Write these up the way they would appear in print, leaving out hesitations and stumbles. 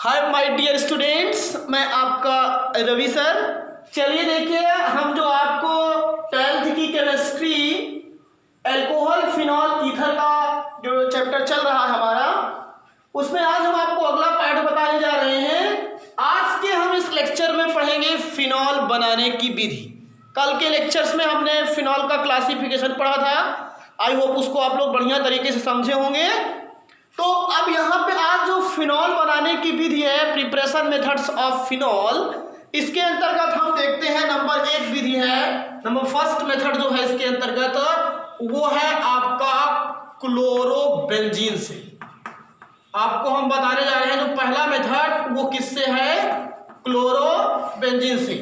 Hi my dear students, मैं आपका Ravi sir. चलिए देखिए, हम जो आपको 12th की केमिस्ट्री अल्कोहल फिनॉल ईथर का जो चैप्टर चल रहा है हमारा, उसमें आज हम आपको अगला पार्ट बताने जा रहे हैं। आज के हम इस लेक्चर में पढ़ेंगे फिनॉल बनाने की विधि। कल के लेक्चर्स में हमने फिनॉल का क्लासिफिकेशन पढ़ा था। आई होप उसको आप लोग बढ़िया तरीके से समझे होंगे। तो अब यहाँ पे आज जो फिनॉल बनाने की विधि है, प्रिपरेशन मेथड्स ऑफ फिनॉल, इसके अंतर्गत हम देखते हैं नंबर 1 विधि है, नंबर फर्स्ट मेथड जो है इसके अंतर्गत वो है आपका क्लोरोबेंजीन से। आपको हम बताने जा रहे हैं जो पहला मेथड वो किससे है, क्लोरोबेंजीन से।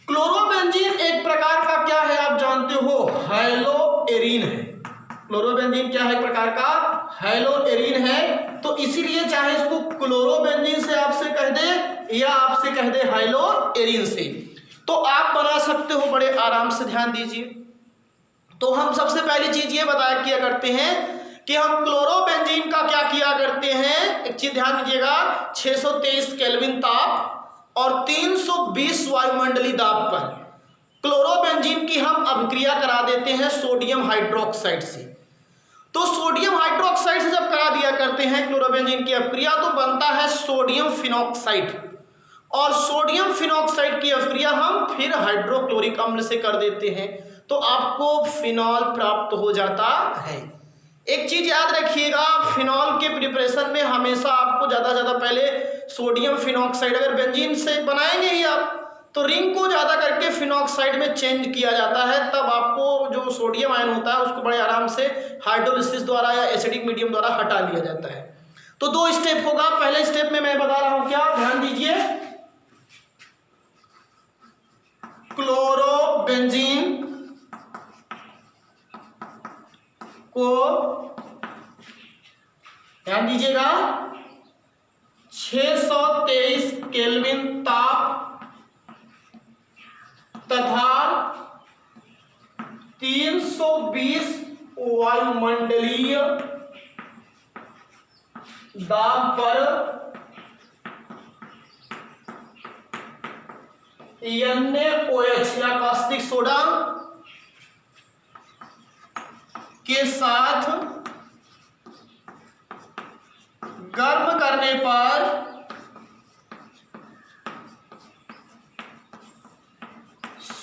क्लोरोबेंजीन एक प्रकार का क्या है आप जानते हो, हैलोएरीन है। क्लोरोबेंजीन क्या है, एक प्रकार का हैलोएरीन है। तो इसीलिए चाहे इसको क्लोरोबेंजीन से आपसे कह दे या आपसे कह दे हैलोएरीन से, तो आप बना सकते हो बड़े आराम से। ध्यान दीजिए, तो हम सबसे पहली चीज ये बताया किया करते हैं कि हम क्लोरोबेंजीन का क्या किया करते हैं। एक चीज ध्यान दीजिएगा, 623 केल्विन ताप और 320 वायुमंडलीय दाब पर क्लोरोबेंजीन की हम अभिक्रिया करा देते हैं सोडियम हाइड्रोक्साइड से। तो सोडियम हाइड्रोक्साइड से जब करा दिया करते हैं क्लोरोबेंजीन की अभिक्रिया, तो बनता है सोडियम फिनॉक्साइड, और सोडियम फिनॉक्साइड की अभिक्रिया हम फिर हाइड्रोक्लोरिक अम्ल से कर देते हैं, तो आपको फिनॉल प्राप्त हो जाता है। एक चीज याद रखिएगा, फिनॉल के प्रिपरेशन में हमेशा आपको ज्यादा पहले सोडियम फिनॉक्साइड, अगर बेंजीन से बनाएंगे ही आप, तो रिंग को ज्यादा करके फिनॉक्साइड में चेंज किया जाता है, तब आपको जो सोडियम आयन होता है उसको बड़े आराम से हाइड्रोलिसिस द्वारा या एसिडिक मीडियम द्वारा हटा लिया जाता है। तो 2 स्टेप होगा। पहले स्टेप में मैं बता रहा हूं क्या, ध्यान दीजिए, क्लोरोबेंजीन को ध्यान दीजिएगा 623 केल्विन ताप तथा 320 वायुमंडलीय दाब पर NaOH या कास्टिक सोडा के साथ गर्म करने पर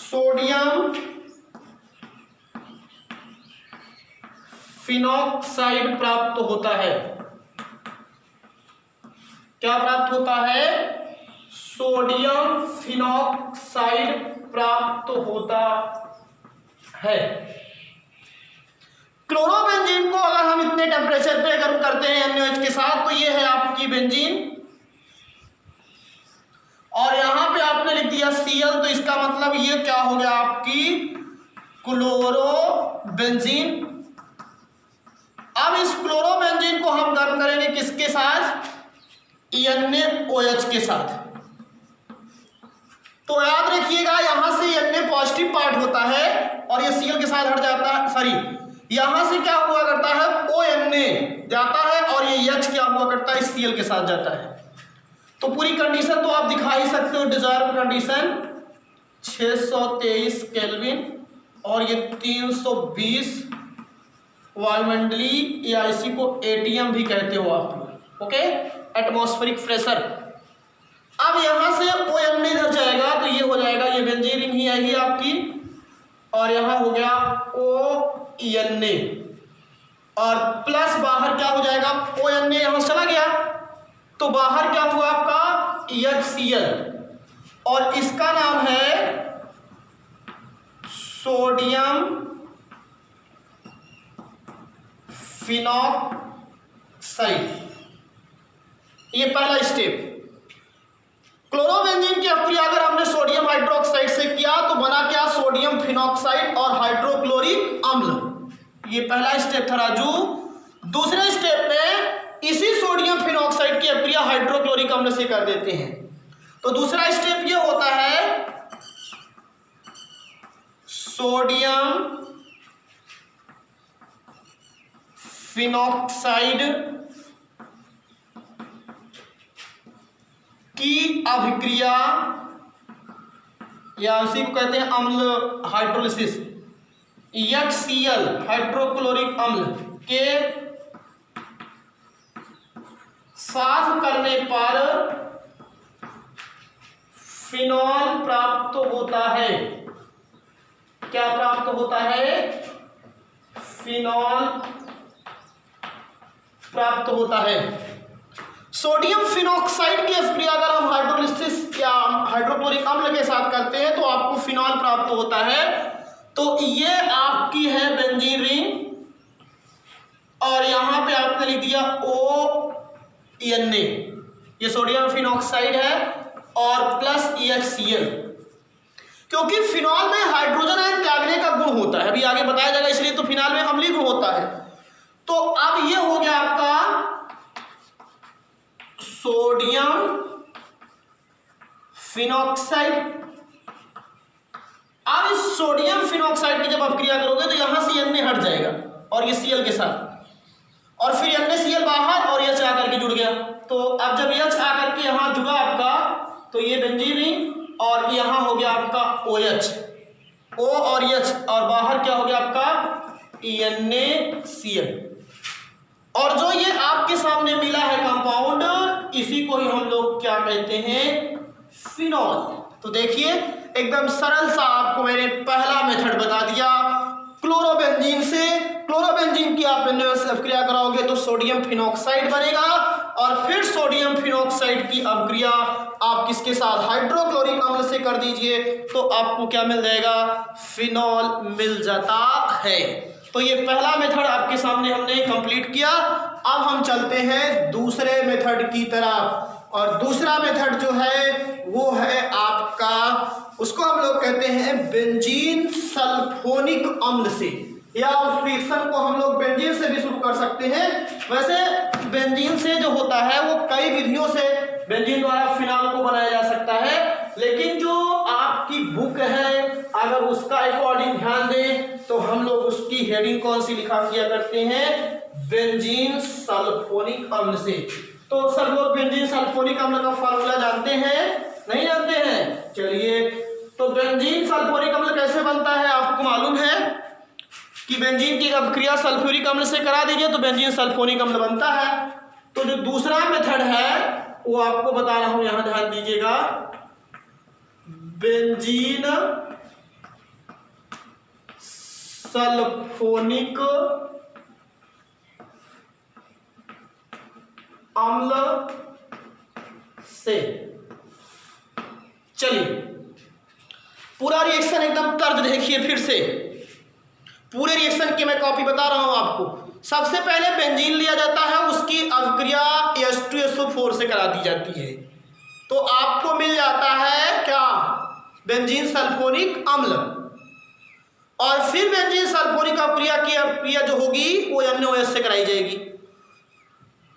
सोडियम फिनॉक्साइड प्राप्त होता है। क्या प्राप्त होता है, सोडियम फिनॉक्साइड प्राप्त होता है। क्लोरोबेंजीन को अगर हम इतने टेम्परेचर पे गर्म करते हैं NaOH के साथ, तो ये है आपकी बेंजीन, और यहां पे आपने लिख दिया Cl, तो इसका मतलब ये क्या हो गया, आपकी क्लोरोबेंजीन। अब इस क्लोरोबेंजीन को हम गर्म करेंगे किसके साथ, NaOH के साथ। तो याद रखिएगा, यहां से Na पॉजिटिव पार्ट होता है और ये Cl के साथ हट जाता है, सॉरी, यहां से क्या हुआ करता है, ONA जाता है और ये H क्या हुआ करता है, Cl के साथ जाता है। तो पूरी कंडीशन तो आप दिखा ही सकते हो, डिजायर्ड कंडीशन 623 केल्विन और ये 320 वायुमंडलीय, या इसी को ATM भी कहते हो आप लोग, ओके, एटमॉस्फेरिक प्रेशर। अब यहां से ONA इधर जाएगा, तो ये हो जाएगा, ये बेंजीन रिंग ही आएगी आपकी, और यहां हो गया ONA, और प्लस बाहर क्या हो जाएगा, ONA यहां से चला गया, तो बाहर क्या हुआ आपका HCl, और इसका नाम है सोडियम फिनॉक्साइड। ये पहला स्टेप। क्लोरोबेंजीन की अभिक्रिया अगर हमने सोडियम हाइड्रोक्साइड से किया, तो बना क्या, सोडियम फिनॉक्साइड और हाइड्रोक्लोरिक अम्ल। ये पहला स्टेप था राजू। दूसरे स्टेप में इसी सोडियम फिनॉक्साइड की अभिक्रिया हाइड्रोक्लोरिक अम्ल से कर देते हैं। तो दूसरा स्टेप ये होता है, सोडियम फिनॉक्साइड की अभिक्रिया या उसी को कहते हैं अम्ल हाइड्रोलिसिस, HCl हाइड्रोक्लोरिक अम्ल के साथ करने पर फिनॉल प्राप्त होता है। क्या प्राप्त होता है? फिनॉल प्राप्त होता है। सोडियम फिनॉक्साइड की अभिक्रिया अगर हम हाइड्रोलिसिस या हाइड्रोक्लोरिक अम्ल के साथ करते हैं तो आपको फिनॉल प्राप्त होता है। तो ये आपकी है बेंजीन रिंग और यहां पे आपने लिख दिया ONA, ये सोडियम फिनॉक्साइड है और प्लस HCl, क्योंकि फिनॉल में हाइड्रोजन आयन त्यागने का गुण होता है, अभी आगे बताया जाएगा, इसलिए तो फिनॉल में अम्लीय गुण होता है। तो अब ये हो गया आपका सोडियम फिनॉक्साइड। अब इस सोडियम फिनॉक्साइड की जब आप क्रिया करोगे तो यहां से Na हट जाएगा और ये Cl के साथ, और फिर NaCl बाहर और H आकर के जुड़ गया। तो अब जब H आकर के यहां जुड़ा आपका तो ये बेंजीन रिंग और यहां हो गया आपका OH, O और H, और बाहर क्या हो गया आपका NaCl। और जो ये आपके सामने मिला है कंपाउंड, इसी को ही हम लोग क्या कहते हैं? फिनॉल। तो देखिए एकदम सरल सा आपको मैंने पहला मेथड बता दिया। क्लोरोबेंजीन से क्लोरोबेंजीन की आप अभिक्रिया कराओगे तो सोडियम फिनॉक्साइड बनेगा, और फिर सोडियम फिनॉक्साइड की अभिक्रिया आप किसके साथ? हाइड्रोक्लोरिक अम्ल से कर दीजिए तो आपको क्या मिल जाएगा? फिनॉल मिल जाता है। तो ये पहला मेथड आपके सामने हमने कंप्लीट किया। अब हम चलते हैं दूसरे मेथड की तरफ, और दूसरा मेथड जो है वो है आपका, उसको हम लोग कहते हैं बेंजीन सल्फोनिक अम्ल से, या उस रिएक्शन को हम लोग बेंजीन से भी शुरू कर सकते हैं। वैसे बेंजीन से जो होता है वो कई विधियों से बेंजीन द्वारा फिनॉल को बनाया जा सकता है, लेकिन जो आपकी बुक है अगर उसका अकॉर्डिंग ध्यान दें तो हम लोग उसकी हेडिंग कौन सी लिखा किया करते हैं? बेंजीन सल्फोनिक अम्ल से। तो सब लोग बेंजीन सल्फोनिक अम्ल का फार्मूला जानते हैं? नहीं जानते हैं? चलिए, तो बेंजीन सल्फोनिक अम्ल कैसे बनता है आपको मालूम है कि बेंजीन की अभिक्रिया सल्फ्यूरिक अम्ल से करा दीजिए तो बेंजीन सल्फोनिक अम्ल बनता है। तो जो दूसरा मेथड है वो आपको बता रहा हूं, यहां ध्यान दीजिएगा। बेंजीन सल्फोनिक अम्ल से। चलिए पूरा रिएक्शन एकदम तर्ज देखिए फिर से, पूरे रिएक्शन की मैं कॉपी बता रहा हूं आपको। सबसे पहले बेंजीन लिया जाता है, उसकी अभिक्रिया H2SO4 से करा दी जाती है, तो आपको मिल जाता है क्या? बेंजीन सल्फोनिक अम्ल। और फिर बेंजीन सल्फोनिक अभिक्रिया की अभिक्रिया जो होगी वो NaOH से कराई जाएगी,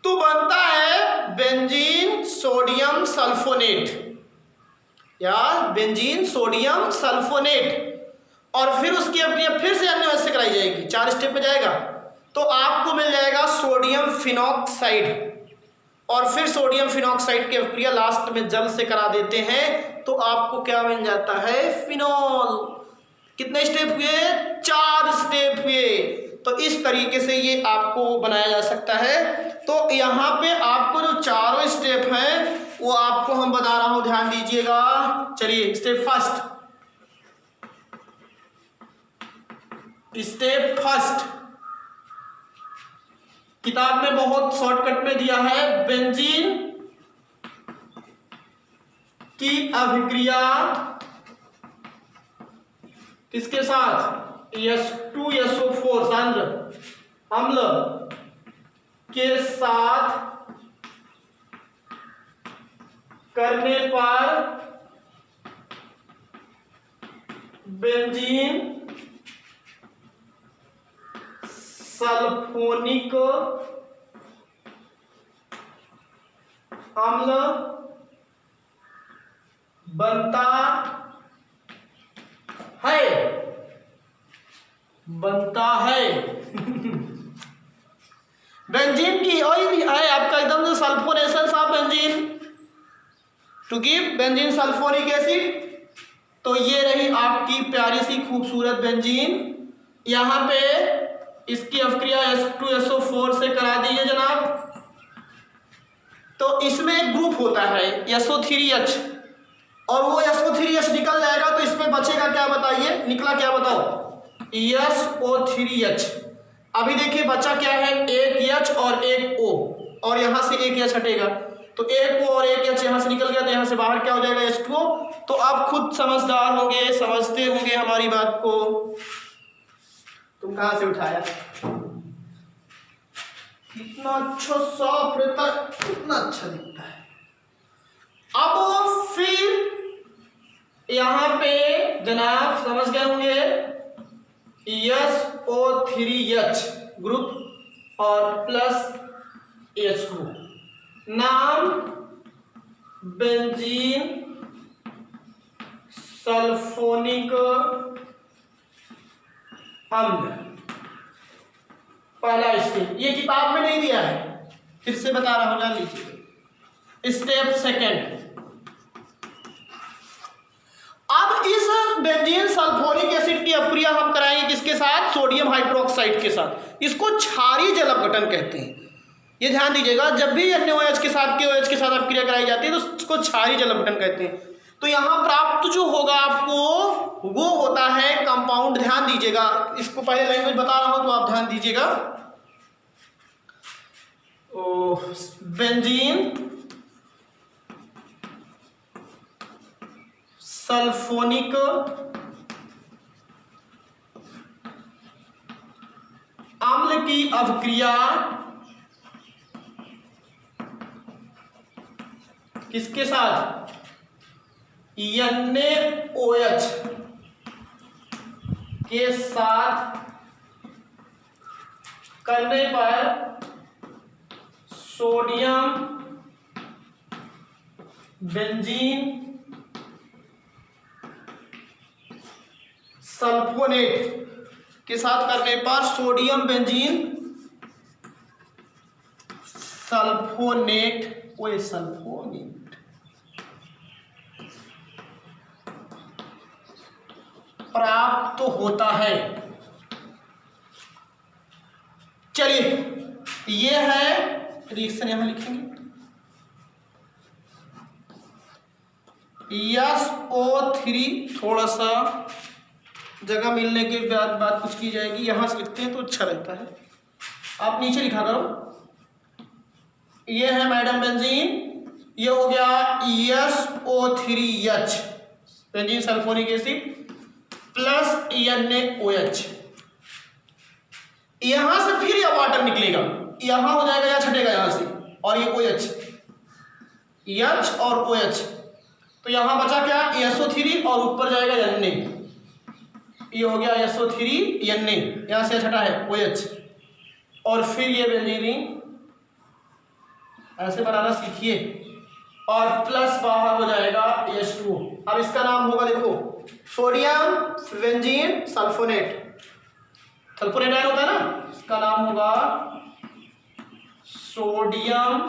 तो बनता है बेंजीन सोडियम सल्फोनेट या बेंजीन सोडियम सल्फोनेट। और फिर उसकी अभिक्रिया फिर से NaOH से कराई जाएगी, 4 स्टेप में जाएगा, तो आपको मिल जाएगा सोडियम फिनॉक्साइड। और फिर सोडियम फिनॉक्साइड की अभिक्रिया लास्ट में जल से करा देते हैं तो आपको क्या मिल जाता है? फिनॉल। कितने स्टेप हुए? 4 स्टेप हुए। तो इस तरीके से ये आपको बनाया जा सकता है। तो यहाँ पे आपको जो चारों स्टेप हैं वो आपको हम बता रहा हूं, ध्यान दीजिएगा। चलिए, स्टेप फर्स्ट किताब में बहुत शॉर्टकट में दिया है। बेंजीन की अभिक्रिया किसके साथ? H2SO4 सांद्र अम्ल के साथ करने पर बेंजीन सल्फोनिक अम्ल बनता है। बेंजीन की और भी है आपका एकदम जो sulphonation of benzene, to give benzene sulphonic acid. तो ये रही आपकी प्यारी सी खूबसूरत बेंजीन। यहाँ पे इसकी अभिक्रिया H2SO4 से करा दीजिए जनाब। तो इसमें एक ग्रुप होता है SO3H, और वो SO3H निकल जाएगा तो इसमें बचेगा क्या बताइए, निकला क्या बताओ, SO3H। अभी देखिए बचा क्या है, एक H और एक O, और यहाँ से एक H हटेगा तो एक O और एक H यहाँ से निकल गया, तो यहाँ से बाहर क्या हो जाएगा, H2O। तो आप खुद समझदार होंगे, समझते होंगे हमारी बात को। तुम कहाँ से उठाया, कितना अच्छा साफ रहता है, कितना अच्छा दिखता है। अब फिर यहाँ पे जनाब समझ गए होंगे, SO3H ग्रुप और प्लस H2, नाम बेंजीन सल्फोनिक अम्ल। पहला स्टेप ये किताब में नहीं दिया है, फिर से बता रहा हूं, जान लीजिए। स्टेप सेकेंड, अब इस बेंजीन सल्फोनिक एसिड की अभिक्रिया हम कराएंगे किसके साथ, सोडियम हाइड्रोक्साइड के साथ। इसको क्षारीय जल अपघटन कहते हैं। ये ध्यान दीजिएगा, जब भी NaOH के साथ KOH के साथ अभिक्रिया कराई जाती है तो इसको क्षारीय जल अपघटन कहते हैं। तो यहाँ प्राप्त जो होगा आपको वो होता है कंपाउंड। ध्यान दीजिएगा, इसको पहले लैंग्वेज बता रहा हूं तो आप ध्यान दीजिएगा। बेंजीन सल्फोनिक अम्ल की अभिक्रिया किसके साथ, NaOH के साथ करने पर सोडियम बेंजीन सल्फोनेट के साथ करने पर सोडियम बेंजीन सल्फोनेट, वो सल्फोनेट प्राप्त होता है। चलिए ये है रिएक्शन, यहां लिखेंगे SO3, थोड़ा सा जगह मिलने के बाद बात कुछ की जाएगी, यहां से लिखते हैं तो अच्छा रहता है। आप नीचे लिखा करो। ये है मैडम बेंजीन, ये हो गया SO3H benzene sulphonic acid plus NaOH। यहां से फिर यह वाटर निकलेगा, यहां हो जाएगा या छटेगा यहां से, और ये OH, H और OH। तो यहां बचा क्या, SO3 और ऊपर जाएगा Na। ये हो गया SO3 Na, यहां से छटा है OH, और फिर ये बेंजीन ऐसे बनाना सीखिए, और प्लस बाहर हो जाएगा H2O। अब इसका नाम होगा देखो sodium benzene sulphonate, sulphonate ion होता है ना, इसका नाम होगा सोडियम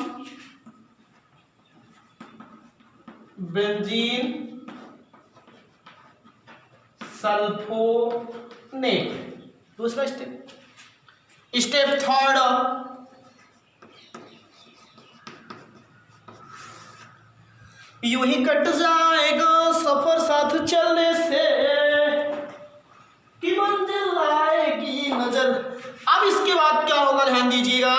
बेंजीन सल्फोनेट। दूसरा स्टेप, स्टेप थर्ड, यूं ही कट जाएगा सफर साथ चलने से कि मंजिल आएगी नजर। अब इसके बाद क्या होगा, ध्यान दीजिएगा।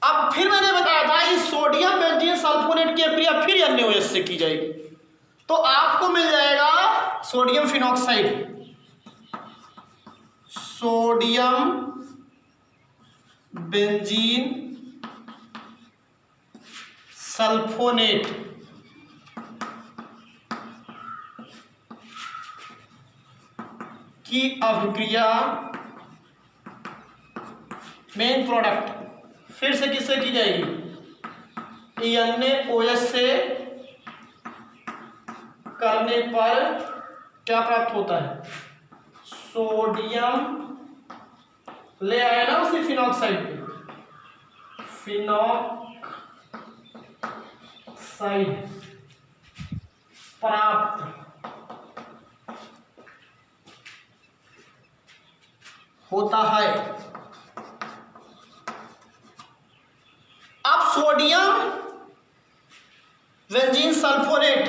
अब फिर मैंने बताया था इस सोडियम बेंजीन सल्फोनेट की अभिक्रिया फिर NaOH से की जाएगी, तो आपको मिल जाएगा sodium phenoxide, sodium benzene sulfonate की अभिक्रिया मेन प्रोडक्ट फिर से किससे की जाएगी, NaOH से करने पर क्या प्राप्त होता है, सोडियम ले आया ना उसी फिनॉक्साइड पे, साइड प्राप्त होता है। अब सोडियम बेंजीन सल्फोनेट,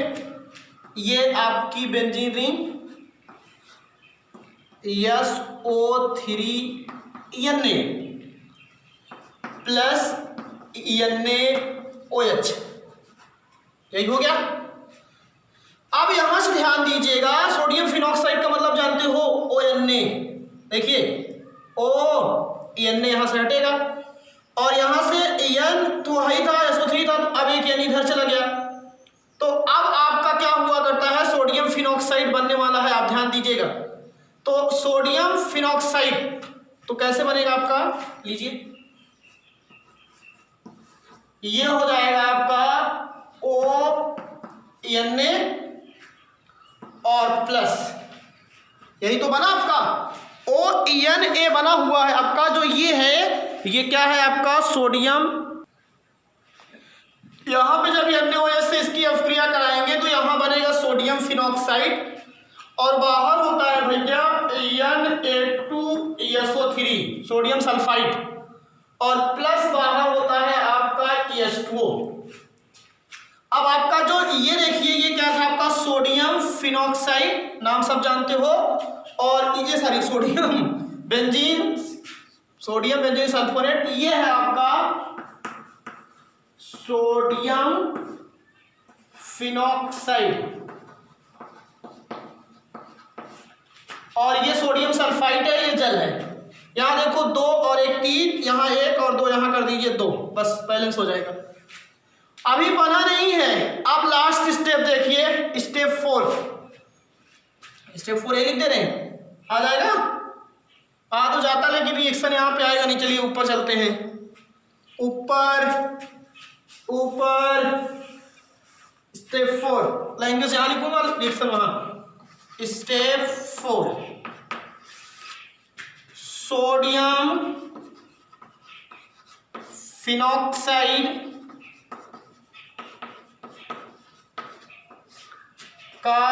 ये आपकी benzene ring SO3Na plus NaOH, यही हो गया। अब यहां से ध्यान दीजिएगा, सोडियम फिनॉक्साइड का मतलब जानते हो ONA, देखिए ONA यहां से हटेगा और यहां से N तो वही था SO3 था, तो अब एक N इधर चला गया। तो अब आपका क्या हुआ करता है, सोडियम फिनॉक्साइड बनने वाला है, आप ध्यान दीजिएगा। तो सोडियम फिनॉक्साइड तो कैसे बनेगा आपका, लीजिए ये हो जाएगा आपका ONA और प्लस, यही तो बना आपका ONA बना हुआ है आपका। जो ये है ये क्या है आपका सोडियम, यहां पे जब NaOH से इसकी अभिक्रिया कराएंगे तो यहां बनेगा सोडियम फिनॉक्साइड और बाहर होता है भैया Na2SO3 सोडियम सल्फाइड और प्लस बाहर होता है आपका H2O। अब आपका जो ये देखिए ये क्या था आपका सोडियम फिनॉक्साइड, नाम सब जानते हो, और ये सारी सोडियम बेंजीन सल्फोनेट, ये है आपका सोडियम फिनॉक्साइड और ये सोडियम सल्फाइड है, ये जल है। यहां देखो 2 और 1 3, यहां 1 और 2, यहां कर दीजिए 2, बस बैलेंस हो जाएगा। अभी बना नहीं है, आप लास्ट स्टेप देखिए, स्टेप 4 ये लिख दे रहे हैं, आ जाएगा, आ तो जाता लेकिन रिएक्शन यहां पे आएगा नहीं। चलिए ऊपर चलते हैं, ऊपर स्टेप 4 लैंग्वेज यहां लिखूंगा, रिएक्शन वहां। स्टेप 4 सोडियम फिनॉक्साइड का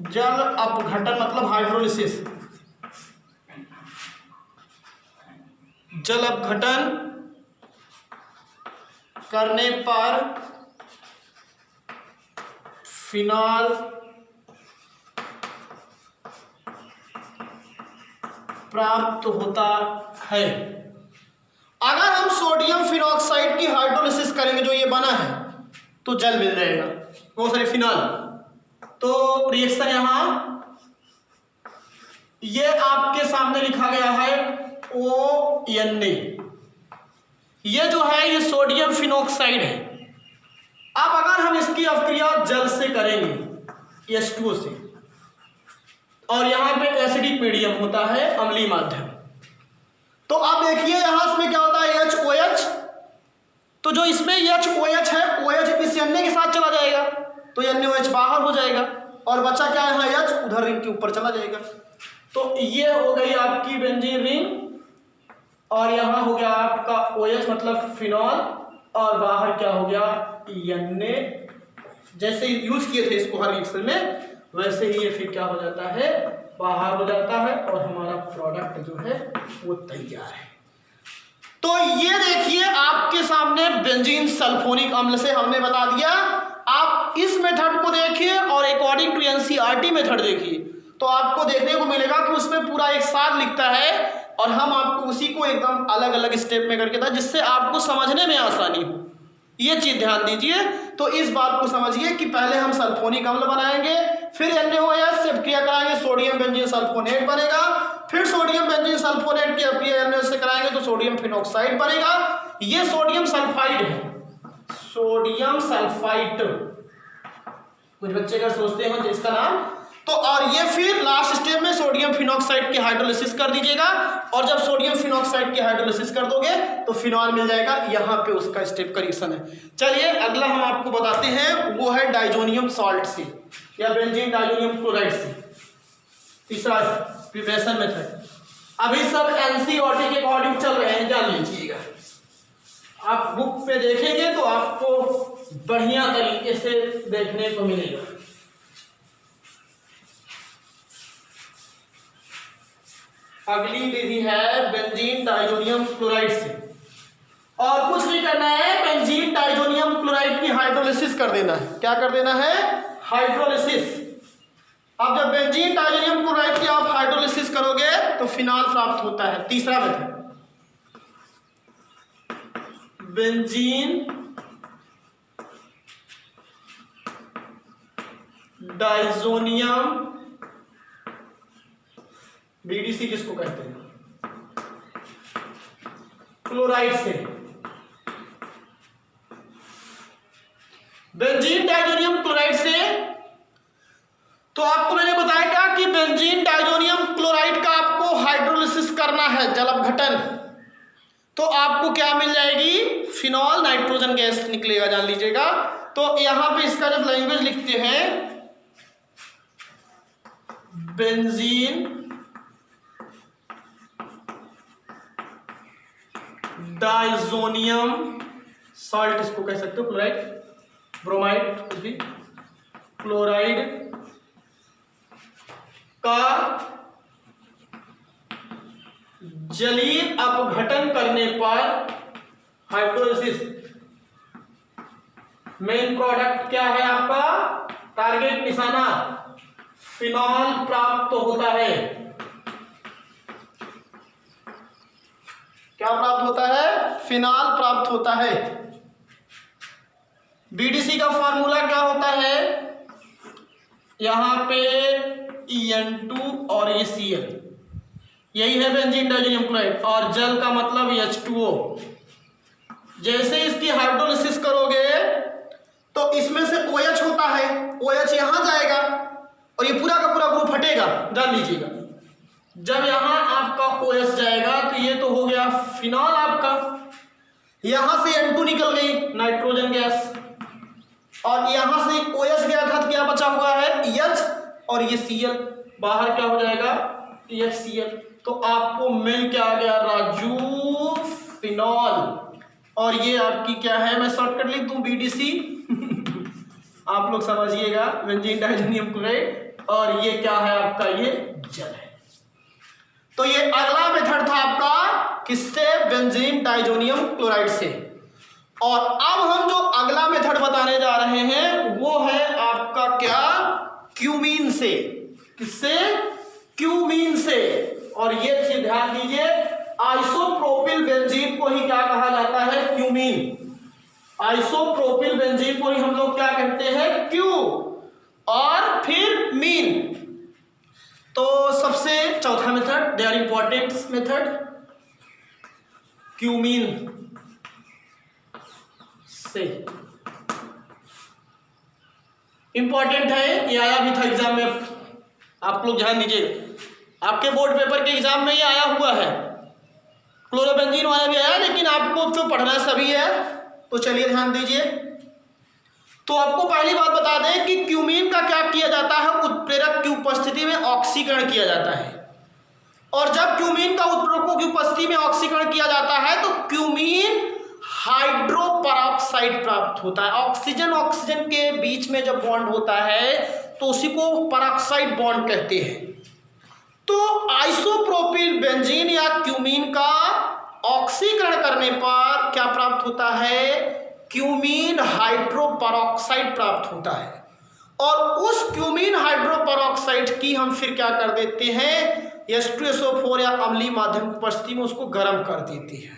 जल अपघटन मतलब हाइड्रोलिसिस, जल अपघटन करने पर फिनॉल प्राप्त होता है। अगर हम सोडियम फिनॉक्साइड की हाइड्रोलिसिस करेंगे, जो ये बना है, तो जल मिल जाएगा, बहुत सारे फिनॉल। तो रिएक्शन यहां ये आपके सामने लिखा गया है ONA, ये जो है ये सोडियम फिनॉक्साइड है। अब अगर हम इसकी अभिक्रिया जल से करेंगे H2O से, और यहां पे एसिडिक मीडियम होता है, अम्लीय माध्यम, तो आप देखिए यहां इसमें क्या होता है HOH, तो जो इसमें HOH है, OH इस Na के साथ चला जाएगा तो NaOH बाहर हो जाएगा और बचा क्या है यहाँ H उधर रिंग के ऊपर चला जाएगा। तो ये हो गई आपकी बेंजीन रिंग और यहाँ हो गया आपका OH मतलब फिनॉल और बाहर क्या हो गया Na। जैसे यूज किए थे इसको हर रिएक्शन में वैसे ही ये फिर क्या हो जाता है, बाहर हो जाता है और हमारा प्रोडक्ट जो है वो तैयार है। तो ये देखिए आपके सामने बेंजीन सल्फोनिक अम्ल से हमने बता दिया। आप इस मेथड को देखिए और अकॉर्डिंग टू एनसीईआरटी मेथड देखिए तो आपको देखने को मिलेगा कि उसमें पूरा एक साथ लिखता है और हम आपको उसी को एकदम अलग अलग स्टेप में करके था जिससे आपको समझने में आसानी हो। ये चीज ध्यान दीजिए। तो इस बात को समझिए कि पहले हम सल्फोनिक अम्ल बनाएंगे, फिर NaOH से क्रिया कराएंगे, सोडियम बेंजीन सल्फोनेट बनेगा, फिर सोडियम बेंजीन सल्फोनेट की क्रिया NaOH से कराएंगे तो सोडियम फिनॉक्साइड बनेगा। ये सोडियम सल्फाइड है, सोडियम सल्फाइड, कुछ बच्चे अगर सोचते हो इसका नाम तो, और ये फिर लास्ट स्टेप में सोडियम फिनॉक्साइड की हाइड्रोलिसिस कर दीजिएगा और जब सोडियम फिनॉक्साइड की हाइड्रोलिसिस कर दोगे तो फिनॉल मिल जाएगा। यहाँ पे उसका स्टेप का रिएक्शन है। चलिए अगला हम आपको बताते हैं, वो है डाइजोनियम सॉल्ट से या बेंजीन डाइजोनियम क्लोराइड से। तीसरा प्रिपरेशन मेथड। अभी सब एनसीईआरटी के अकॉर्डिंग चल रहे हैं, जान लीजिएगा। आप बुक पे देखेंगे तो आपको बढ़िया तरीके से देखने को मिलेगा। अगली विधि है बेंजीन डाइजोनियम क्लोराइड से, और कुछ नहीं करना है, बेंजीन डाइजोनियम क्लोराइड की हाइड्रोलिसिस कर देना है। क्या कर देना है? हाइड्रोलिसिस। अब जब बेंजीन डाइजोनियम क्लोराइड की आप हाइड्रोलिसिस करोगे तो फिनॉल प्राप्त होता है। तीसरा मेथड बेंजीन डाइजोनियम, बीडीसी किसको कहते हैं, क्लोराइड से। बेंजीन डाइजोनियम क्लोराइड से, तो आपको मैंने बताया क्या कि बेंजीन डाइजोनियम क्लोराइड का आपको हाइड्रोलिसिस करना है, जल अपघटन, तो आपको क्या मिल जाएगी? फिनॉल नाइट्रोजन गैस निकलेगा, जान लीजिएगा। तो यहां पे इसका जब लैंग्वेज लिखते हैं बेंजीन डाइजोनियम सॉल्ट, इसको कह सकते हो क्लोराइड, ब्रोमाइड, कुछ भी, क्लोराइड का जलीय अपघटन करने पर हाइड्रोलिसिस, मेन प्रोडक्ट क्या है आपका? टारगेट निशाना फिनॉल प्राप्त होता है। क्या प्राप्त होता है? फिनॉल प्राप्त होता है। बीडीसी का फॉर्मूला क्या होता है? यहां पे En2 और ये Cl, यही है बेंजीन डाइजोनियम क्लोराइड, और जल का मतलब H2O। जैसे इसकी हाइड्रोलिसिस करोगे तो इसमें से OH होता है, OH यहां जाएगा और ये पूरा का पूरा ग्रुप हटेगा, जान लीजिएगा। जब यहां आपका OH जाएगा तो ये तो हो गया फिनॉल आपका, यहां से N2 निकल गई नाइट्रोजन गैस, और यहां से OH गया था तो क्या बचा हुआ है? H, और ये Cl, बाहर क्या हो जाएगा? HCl। तो आपको मिल क्या आ गया? राजू, फिनॉल। और ये आपकी क्या है? मैं शॉर्टकट लिख दूं, BDC आप लोग समझिएगा, बेंजीन डाइजोनियम क्लोराइड, और ये क्या है आपका? ये जल है। तो ये अगला मेथड था आपका, किससे? बेंजीन डाइजोनियम क्लोराइड से। और अब हम जो अगला मेथड बताने जा रहे हैं वो है आपका क्या? क्यूमीन से। किससे? क्यूमीन से। और ये चीज ध्यान दीजिए, आइसोप्रोपिल बेंजीन को ही क्या कहा जाता है? क्यूमीन। आइसोप्रोपिल बेंजीन को ही हम लोग क्या कहते हैं? क्यू, और फिर मीन। तो सबसे चौथा method, they are important method, cumene से। इंपॉर्टेंट है, ये आया भी था एग्जाम में, आप लोग ध्यान दीजिए, आपके बोर्ड पेपर के एग्जाम में ये आया हुआ है, क्लोरोबेंजीन वाला भी आया, लेकिन आपको जो पढ़ना सभी है, तो चलिए ध्यान दीजिए। तो आपको पहली बात बता दें कि क्यूमीन का क्या किया जाता है? उत्प्रेरक की उपस्थिति में ऑक्सीकरण किया जाता है, और जब क्यूमीन का उत्प्रेरकों की उपस्थिति में ऑक्सीकरण किया जाता है तो क्यूमीन हाइड्रोपरऑक्साइड प्राप्त होता है। ऑक्सीजन ऑक्सीजन के बीच में जब बॉन्ड होता है तो उसी को परऑक्साइड बॉन्ड कहते हैं। तो आइसोप्रोपिल बेंजीन या क्यूमीन का ऑक्सीकरण करने पर क्या प्राप्त होता है? क्यूमीन हाइड्रोपरऑक्साइड प्राप्त होता है, और उस क्यूमीन हाइड्रोपरऑक्साइड की हम फिर क्या कर देते हैं? H2SO4 या अम्लीय माध्यम की उपस्थिति में उसको गर्म कर देते हैं,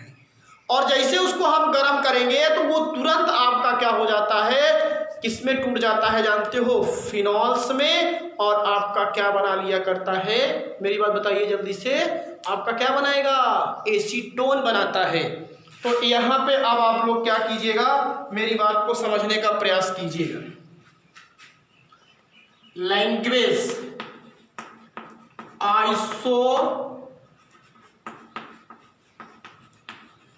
और जैसे उसको हम गर्म करेंगे तो वो तुरंत आपका क्या हो जाता है? किसमें टूट जाता है जानते हो? फिनॉल्स में, और आपका क्या बना लिया करता है? मेरी बात बताइए जल्दी से, आपका क्या बनाएगा? एसीटोन बनाता है। तो यहाँ पे अब आप लोग क्या कीजिएगा, मेरी बात को समझने का प्रयास कीजिएगा। Language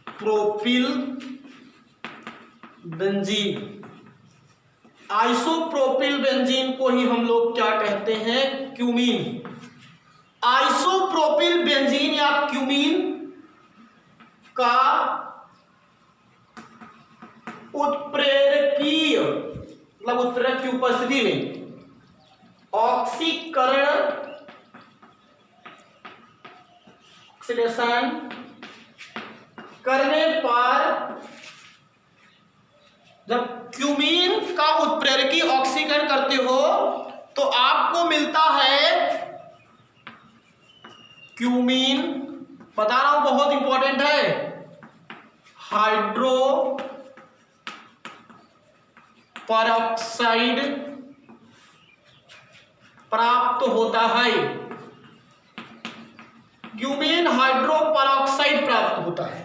isopropyl benzene, isopropyl benzene को ही हम लोग क्या कहते हैं? क्यूमीन। आइसोप्रोपिल बेंजीन या क्यूमीन का उत्प्रेरकीय मतलब उत्प्रेरक की उपस्थिति में ऑक्सीकरण ऑक्सीडेशन करने पर जब क्यूमीन का उत्प्रेरकी ऑक्सीकरण करते हो तो आपको मिलता है क्यूमीन। बता रहा हूं बहुत इंपॉर्टेंट है, हाइड्रो परऑक्साइड प्राप्त होता है। क्यूमीन हाइड्रो परऑक्साइड प्राप्त होता है।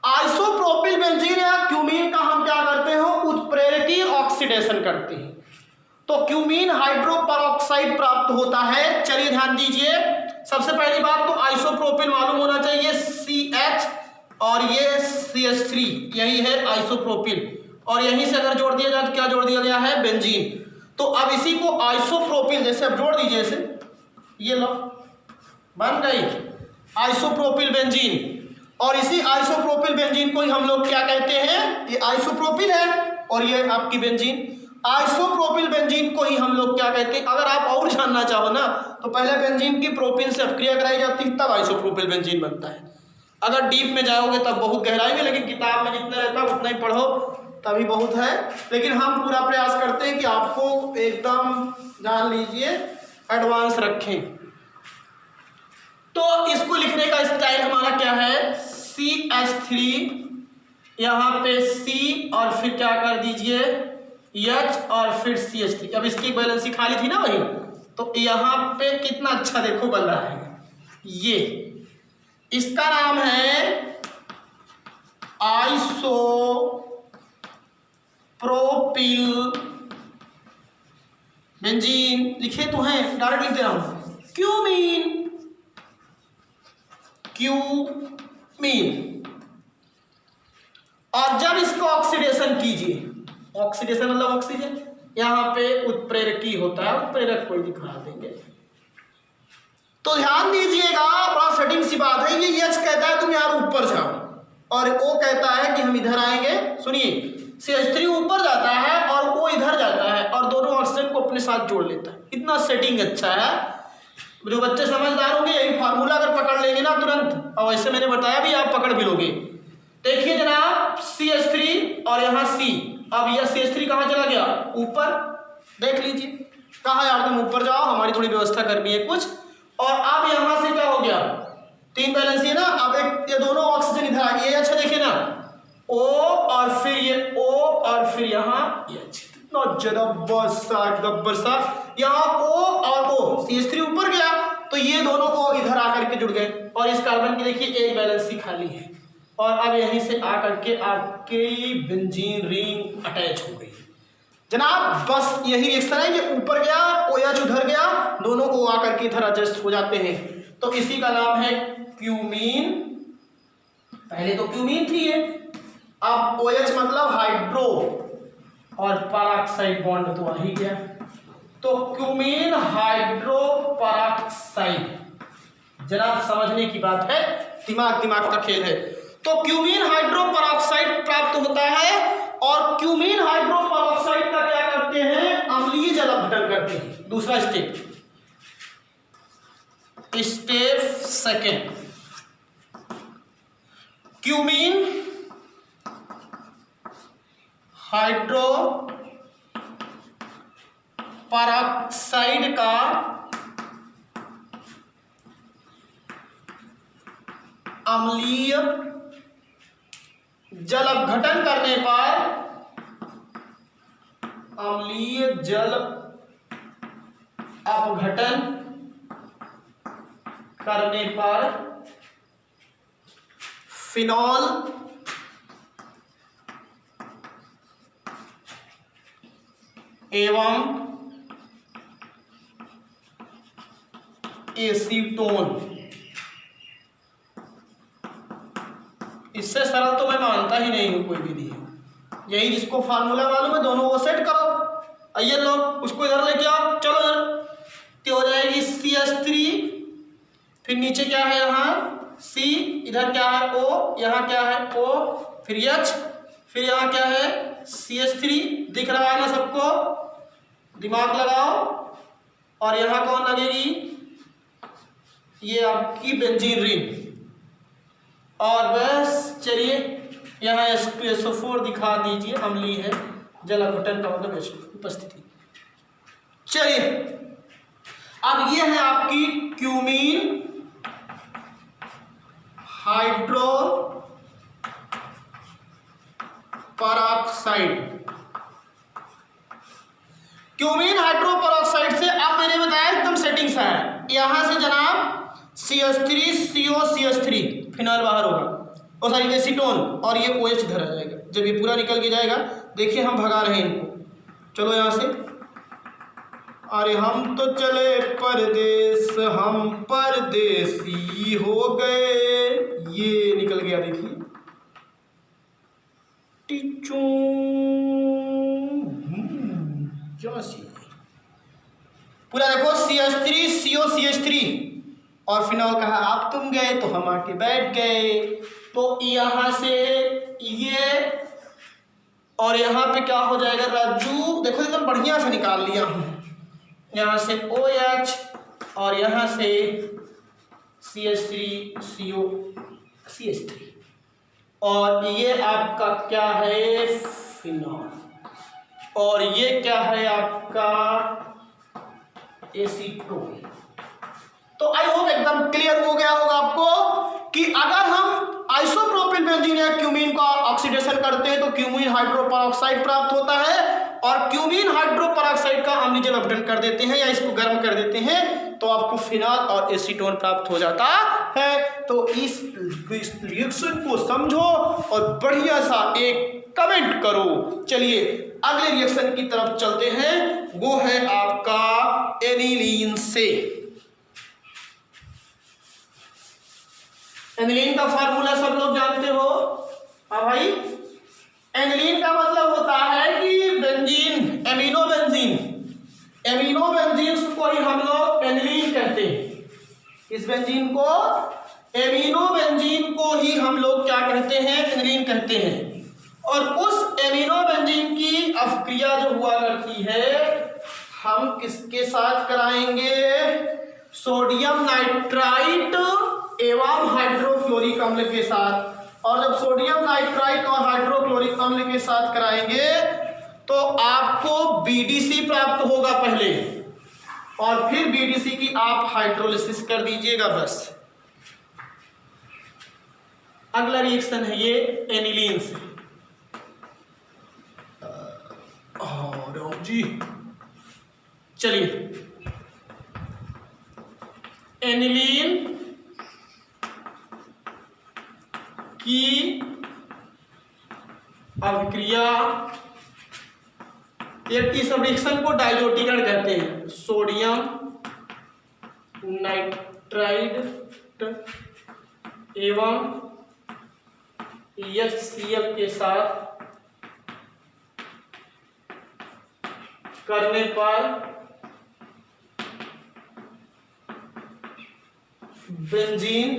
आइसोप्रोपिल बेंजीन या क्यूमीन का हम क्या करते हैं, उत्प्रेरकी ऑक्सीडेशन करते हैं तो क्यूमीन हाइड्रो परऑक्साइड प्राप्त होता है। चलिए ध्यान दीजिए, सबसे पहली बात तो आइसोप्रोपिल मालूम होना चाहिए, CH और ये CH3 यही है आइसोप्रोपिल, और यहीं से अगर जोड़ दिया जाए तो क्या जोड़ दिया गया है, बेंजीन। तो अब इसी को आइसोप्रोपिल जैसे अब जोड़ दीजिए इसे, ये लो बन गई आइसोप्रोपिल बेंजीन। और इसी आइसोप्रोपिल बेंजीन को ही हम लोग क्या कहते हैं, ये आइसोप्रोपिल है और ये आपकी बेंजीन, आइसोप्रोपिल बेंजीन को ही हम लोग क्या कहते हैं। अगर आप और जानना चाहो ना तो पहले बेंजीन की प्रोपिन से अपक्रिया कराई जाती है तब आइसोप्रोपिल बेंजीन बनता है। अगर डीप में जाओगे तब बहुत गहराई में, लेकिन किताब में जितना रहता है उतना ही पढ़ो तभी बहुत है। लेकिन हम पूरा प्रयास करते हैं कि आपको एकदम जान लीजिए, एडवांस रखें। तो इसको लिखने का स्टाइल हमारा क्या है, CH3 यहाँ पे C और फिर क्या कर दीजिए H और फिर CH3। अब इसकी बैलेंसी खाली थी ना वही, तो यहाँ पे कितना अच्छा देखो बन रहा है। ये इसका नाम है आइसोप्रोपिल बेंजीन। लिखे तो हैं, डायरेक्ट लिख दे रहा हूं, क्यूमीन। और जब इसको ऑक्सीडेशन कीजिए, ऑक्सीडेशन मतलब ऑक्सीजन, यहां पे उत्प्रेरकी होता है, उत्प्रेरक कोई दिखा देंगे तो ध्यान दीजिएगा, बड़ा सेटिंग सी बात है। ये H कहता है तुम यार ऊपर जाओ और O कहता है कि हम इधर आएंगे। सुनिए, CH3 ऊपर जाता है और O इधर जाता है और दोनों ऑक्सीजन को अपने साथ जोड़ लेता है। इतना सेटिंग अच्छा है। जो बच्चे समझदार होंगे यही फार्मूला अगर पकड़ लेंगे ना तुरंत, और वैसे मैंने बताया भी आप पकड़ भी लोगे। देखिए जनाब, CH3 और यहाँ C, अब यह CH3 कहाँ चला गया, ऊपर। देख लीजिए, कहा यार तुम ऊपर जाओ, हमारी थोड़ी व्यवस्था करनी है कुछ। और अब यहाँ से क्या हो गया, तीन बैलेंस है ना, अब एक ये दोनों ऑक्सीजन इधर आ गए। अच्छा देखिए ना, O और फिर ये O और फिर यहाँ ये, कितना गब्बर सा, यहाँ O और O, CH3 ऊपर गया तो ये दोनों O इधर आकर के जुड़ गए और इस कार्बन की देखिए एक बैलेंस ही खाली है। और अब यहीं से आकर के आपकी बेंजीन रिंग अटैच हो गई जनाब। बस यही रिएक्शन है, ये ऊपर गया, OH उधर गया, दोनों O आकर के इधर एडजस्ट हो जाते हैं। तो इसी का नाम है क्यूमीन। पहले तो क्यूमीन थी ये, अब OH मतलब हाइड्रो और पेरोक्साइड बॉन्ड तो आ ही गया, तो क्यूमीन हाइड्रो पेरोक्साइड। जनाब समझने की बात है, दिमाग का खेल है। तो क्यूमीन हाइड्रो पेरोक्साइड प्राप्त होता है और क्यूमीन हाइड्रो पेरोक्साइड का क्या करते हैं, अम्लीय जल अपघटन करते हैं। दूसरा step second, cumene hydro peroxide का अम्लीय जल अपघटन करने पर, अम्लीय जल अपघटन करने पर फिनॉल एवं एसीटोन, इससे सरल तो मैं मानता ही नहीं हूं कोई विधि। यही जिसको फार्मूला मालूम है दोनों वो सेट करो, आइए लो उसको इधर लेके आओ, चलो इधर, तो हो जाएगी CH3, फिर नीचे क्या है यहाँ C, इधर क्या है O, यहाँ क्या है O, फिर H फिर यहाँ क्या है CH3 दिख रहा है ना सबको, दिमाग लगाओ। और यहाँ कौन लगेगी, ये आपकी बेंजीन रिंग। और बस चलिए यहाँ H2SO4 दिखा दीजिए, अम्लीय है, जल अपघटन का मतलब उपस्थिति। चलिए अब ये है आपकी cumene hydro peroxide. Cumene hydro peroxide से अब मैंने बताया एकदम सेटिंग्स है, यहां से जनाब CH3COCH3 फिनॉल बाहर होगा, और सॉरी एसीटोन, और ये OH इधर आ जाएगा। जब ये पूरा निकल के जाएगा, देखिए हम भगा रहे हैं इनको, चलो यहां से। अरे हम तो चले परदेश, हम परदेसी हो गए, ये निकल गया देखिए। टिचू पूरा देखो CH3COCH3 और फिनॉल कहा आप तुम गए तो हम आके बैठ गए। तो यहां से ये और यहां पे क्या हो जाएगा राजू, देखो एकदम बढ़िया से निकाल लिया हूं। यहाँ से OH और यहाँ से CH3COCH3 और ये आपका क्या है फिनॉल, और ये क्या है आपका एसीटोन। तो आई होप एकदम क्लियर हो गया होगा आपको कि अगर हम आइसोप्रोपिल बेंजीन या क्यूमीन का ऑक्सीडेशन करते हैं तो क्यूमीन हाइड्रोपेरोक्साइड प्राप्त होता है, और क्यूमीन हाइड्रोपेरोक्साइड का अम्लीय जल अपघटन कर देते हैं या इसको गर्म कर देते हैं तो आपको फिनॉल और एसीटोन प्राप्त हो जाता है। तो इस रिएक्शन को समझो और बढ़िया सा एक कमेंट करो। चलिए अगले रिएक्शन की तरफ चलते हैं, वो है आपका एनिलीन से। एनिलीन का फार्मूला सब लोग जानते हो। हाँ भाई, एनिलीन का मतलब होता है कि benzene, amino benzene, amino benzene को ही हम लोग एनिलीन कहते हैं। इस बेंजीन को, एमिनो बेंजीन को ही हम लोग क्या कहते हैं, एनिलीन कहते हैं। और उस एमिनो बेंजीन की अपक्रिया जो हुआ करती है, हम किसके साथ कराएंगे, सोडियम नाइट्राइट एवं हाइड्रोक्लोरिक अम्ल के साथ। और जब सोडियम नाइट्राइट और हाइड्रोक्लोरिक अम्ल के साथ कराएंगे तो आपको BDC प्राप्त होगा पहले, और फिर BDC की आप हाइड्रोलिसिस कर दीजिएगा बस। अगला रिएक्शन है ये एनिलीन से। राम जी चलिए, एनिलीन की अभिक्रिया, इस रिएक्शन को डाइजोटीकरण कहते हैं। सोडियम नाइट्राइड एवं HCl के साथ करने पर benzene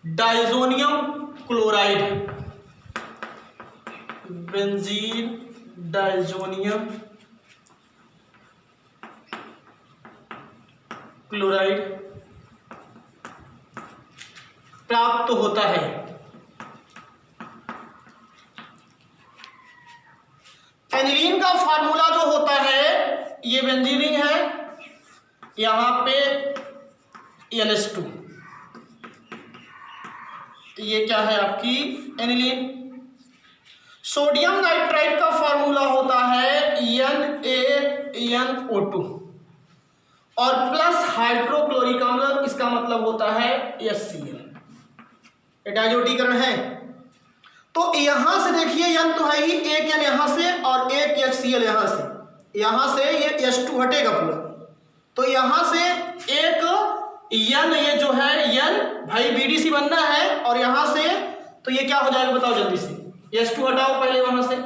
diazonium chloride, benzene diazonium chloride प्राप्त होता है। एनिलीन का फार्मूला जो होता है, ये बेंजीन रिंग है, यहां पे NH2, ये क्या है आपकी एनिलीन। सोडियम नाइट्राइड का फार्मूला होता है NaNO2 और प्लस हाइड्रोक्लोरिक अम्ल, इसका मतलब होता है HCl। डाइजोटीकरण है। तो यहां से देखिए N तो है ही, एक N यहां से और एक HCl यहां से, यहां से ये H2 हटेगा पूरा, तो यहां से एक N, ये जो है N भाई BDC बनना है, और यहां से तो ये क्या हो जाएगा बताओ जल्दी से, H2 हटाओ पहले, वहां से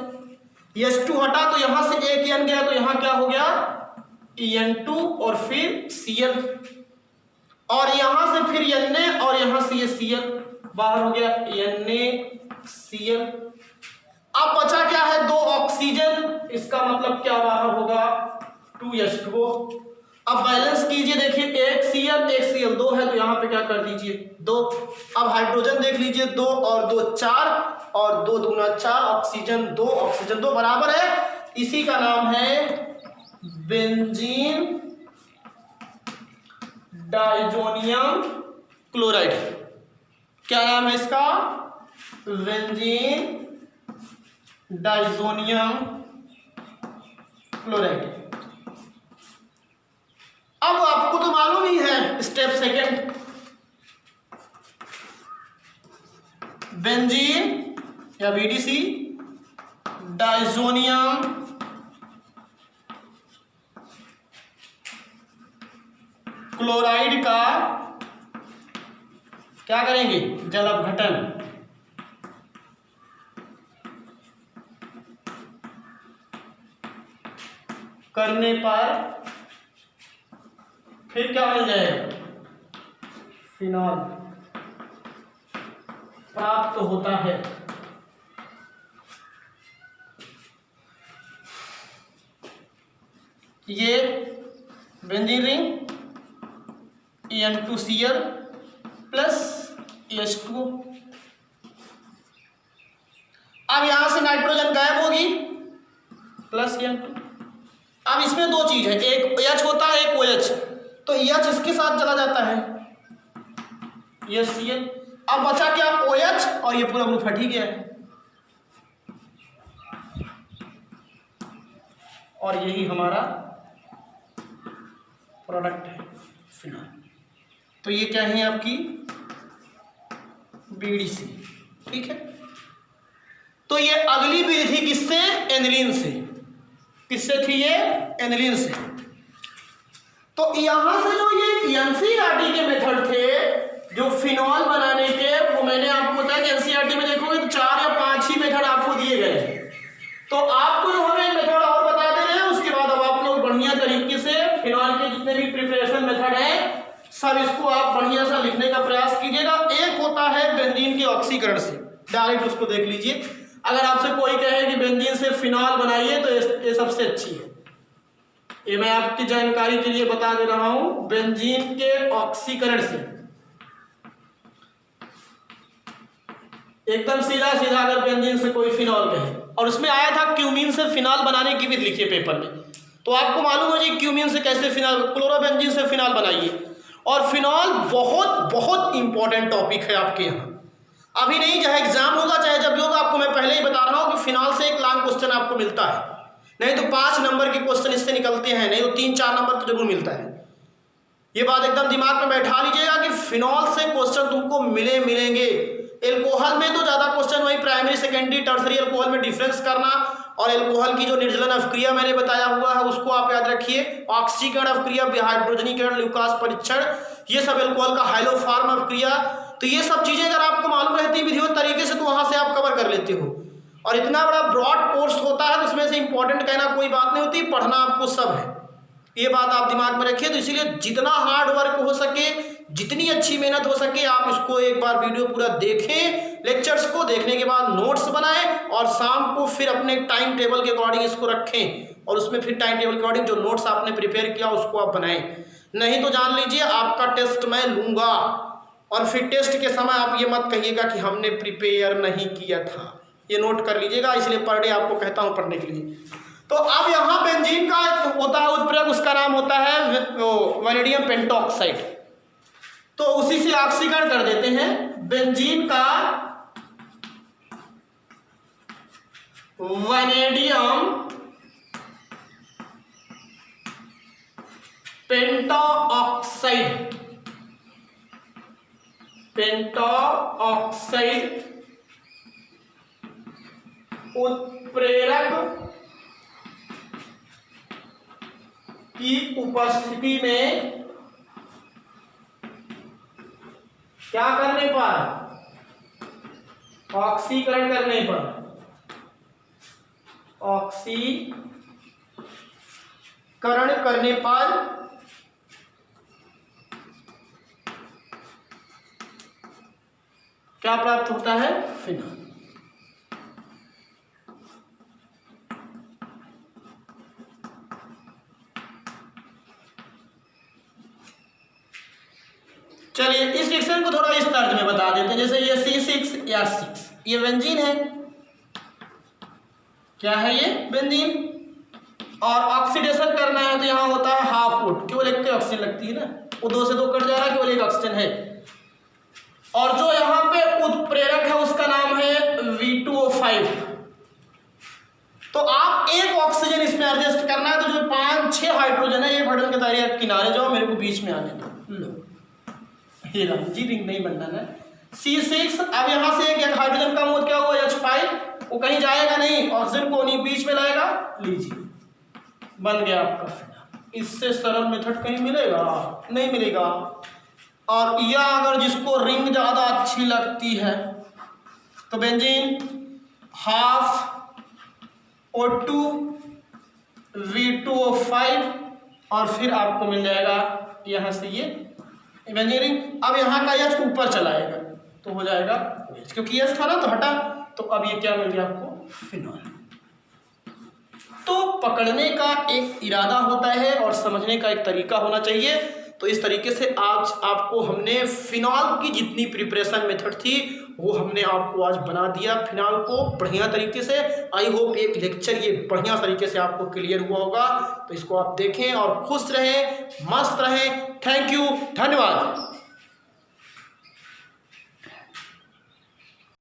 H2 हटा तो यहां से एक N गया, तो यहां क्या हो गया N2 और फिर Cl, और यहां से फिर Na और यहां से ये Cl बाहर हो गया, Na Cl। अब बचा क्या है, 2 ऑक्सीजन, इसका मतलब क्या बाहर होगा 2H2O। अब बैलेंस कीजिए, देखिए एक Cl एक Cl, 2 है तो यहाँ पे क्या कर दीजिए 2। अब हाइड्रोजन देख लीजिए, 2 और 2 4 और 2 दूना 4, ऑक्सीजन 2 बराबर है, इसी का नाम है बेंजीन डाइजोनियम क्लोराइड। क्या नाम है इसका, बेंजीन डाइजोनियम क्लोराइड। अब आपको तो मालूम ही है स्टेप सेकंड, बेंजीन या बीडीसी डाइजोनियम क्लोराइड का क्या करेंगे, जल अपघटन। करने पर फिर क्या मिल जाएगा, फिनॉल प्राप्त होता है। ये benzene ring En2Cl plus H2O। अब यहां से नाइट्रोजन गायब होगी, प्लस N2। अब इसमें 2 चीज है, एक H होता है एक OH, तो H इसके साथ चला जाता है, ये Cl। अब बचा क्या, OH, और ये पूरा ग्रुप हट ही गया है, और यही हमारा प्रोडक्ट है फिनॉल। तो ये क्या है आपकी बीडीसी, ठीक है। तो ये अगली विधि थी किससे, एनिलीन से। किससे थी ये, एनिलीन से। तो यहां से जो ये एनसीईआरटी के मेथड थे जो फिनॉल बनाने के, वो मैंने आपको बताया कि एनसीईआरटी में देखोगे तो 4 या 5 ही मेथड आपको दिए गए हैं। तो आपको जो हमें मेथड और बता दे रहे हैं, उसके बाद अब आप लोग बढ़िया तरीके से फिनॉल के जितने भी प्रिपरेशन मेथड है सब इसको आप बढ़िया सा लिखने का प्रयास कीजिएगा। एक होता है बेंजीन के ऑक्सीकरण से, डायरेक्ट उसको देख लीजिए। अगर आपसे कोई कहे कि बेंजीन से फिनॉल बनाइए तो ये सबसे अच्छी है, ये मैं आपकी जानकारी के लिए बता दे रहा हूं। बेंजीन के ऑक्सीकरण से एकदम सीधा सीधा अगर बेंजीन से कोई फिनॉल कहे, और उसमें आया था क्यूमीन से फिनॉल बनाने की विधि लिखिए पेपर में, तो आपको मालूम हो जाए क्यूमीन से कैसे फिनॉल, क्लोरोबेंजीन से फिनॉल बनाइए। और फिनॉल बहुत बहुत इंपॉर्टेंट टॉपिक है आपके यहाँ, अभी नहीं, चाहे एग्जाम होगा चाहे जब भी होगा, आपको मैं पहले ही बता रहा हूं कि फिनॉल से एक लॉन्ग क्वेश्चन आपको मिलता है, नहीं तो 5 नंबर के क्वेश्चन इससे निकलते हैं, नहीं तो 3-4 नंबर तो जरूर मिलता है। ये बात एकदम दिमाग में बैठा लीजिएगा कि फिनॉल से क्वेश्चन तुमको मिलेंगे। एल्कोहल में तो ज्यादा क्वेश्चन वही प्राइमरी सेकेंडरी टर्सरी एल्कोहल में डिफरेंस करना, और एल्कोहल की जो निर्जलन अवक्रिया मैंने बताया हुआ है उसको आप याद रखिए, ऑक्सीकरण अवक्रिया, हाइड्रोजनीकरण, ल्यूकास परीक्षण, ये सब एल्कोहल का हाइलोफार्म अवक्रिया। तो ये सब चीजें अगर आपको मालूम रहती विधिवत तरीके से तो वहां से आप कवर कर लेते हो। और इतना बड़ा ब्रॉड कोर्स होता है तो उसमें से इंपॉर्टेंट कहना कोई बात नहीं होती, पढ़ना आपको सब है, ये बात आप दिमाग में रखिए। तो इसीलिए जितना हार्ड वर्क हो सके, जितनी अच्छी मेहनत हो सके, आप इसको एक बार वीडियो पूरा देखें, लेक्चर्स को देखने के बाद नोट्स बनाएं, और शाम को फिर अपने टाइम टेबल के अकॉर्डिंग इसको रखें, और उसमें फिर टाइम टेबल के अकॉर्डिंग जो नोट्स आपने प्रिपेयर किया उसको आप बनाएं। नहीं तो जान लीजिए आपका टेस्ट मैं लूंगा, और फिर टेस्ट के समय आप ये मत कहिएगा कि हमने प्रिपेयर नहीं किया था, ये नोट कर लीजिएगा। इसलिए पर डे आपको कहता हूं पढ़ने के लिए। तो अब यहाँ बेंजीन का होता है उत्प्रेरक, उसका नाम होता है वैनेडियम पेंटोक्साइड। तो उसी से ऑक्सीकरण कर देते हैं बेंजीन का वैनेडियम पेंटोक्साइड, उत्प्रेरक की उपस्थिति में क्या करने पर, ऑक्सीकरण करने पर, ऑक्सीकरण करने पर क्या प्राप्त होता है, फिनॉल। चलिए इस रिएक्शन को थोड़ा इस तर्ज में बता देते हैं, जैसे ये C6H6 ये बेंजीन है, क्या है ये बेंजीन, और ऑक्सीडेशन करना है तो यहाँ होता है हाफ वुड, केवल एक ही ऑक्सीजन लगती है ना, वो 2 से 2 कट जा रहा है, केवल एक ऑक्सीजन है। और जो यहाँ पे उत्प्रेरक है उसका नाम है V2O5। तो आप एक ऑक्सीजन इसमें एडजस्ट करना है, तो जो 5-6 हाइड्रोजन है, एक हाइड्रोजन के दायरे किनारे जाओ, मेरे को बीच में आने दो। लो हीरा जी, रिंग नहीं बनना ना। C6 अब यहाँ से एक हाइड्रोजन कम हो, क्या हुआ H5, वो कहीं जाएगा नहीं, ऑक्सीजन को नहीं बीच में लाएगा, लीजिए बन गया आपका फिनॉल। इससे सरल मेथड कहीं मिलेगा नहीं मिलेगा। और यह अगर जिसको रिंग ज़्यादा अच्छी लगती है तो बेंजीन हाफ O2 V2O5 और फिर आपको मिल जाएगा यहाँ से ये बेंजीन रिंग। अब यहाँ का H ऊपर चलाएगा तो हो जाएगा OH, क्योंकि H था ना तो हटा, तो अब ये क्या मिल गया आपको फिनॉल। तो पकड़ने का एक इरादा होता है और समझने का एक तरीका होना चाहिए। तो इस तरीके से आज आपको हमने फिनॉल की जितनी प्रिपरेशन मेथड थी वो हमने आपको आज बना दिया फिनॉल को बढ़िया तरीके से। आई होप एक लेक्चर ये बढ़िया तरीके से आपको क्लियर हुआ होगा। तो इसको आप देखें और खुश रहें, मस्त रहें। थैंक यू, धन्यवाद।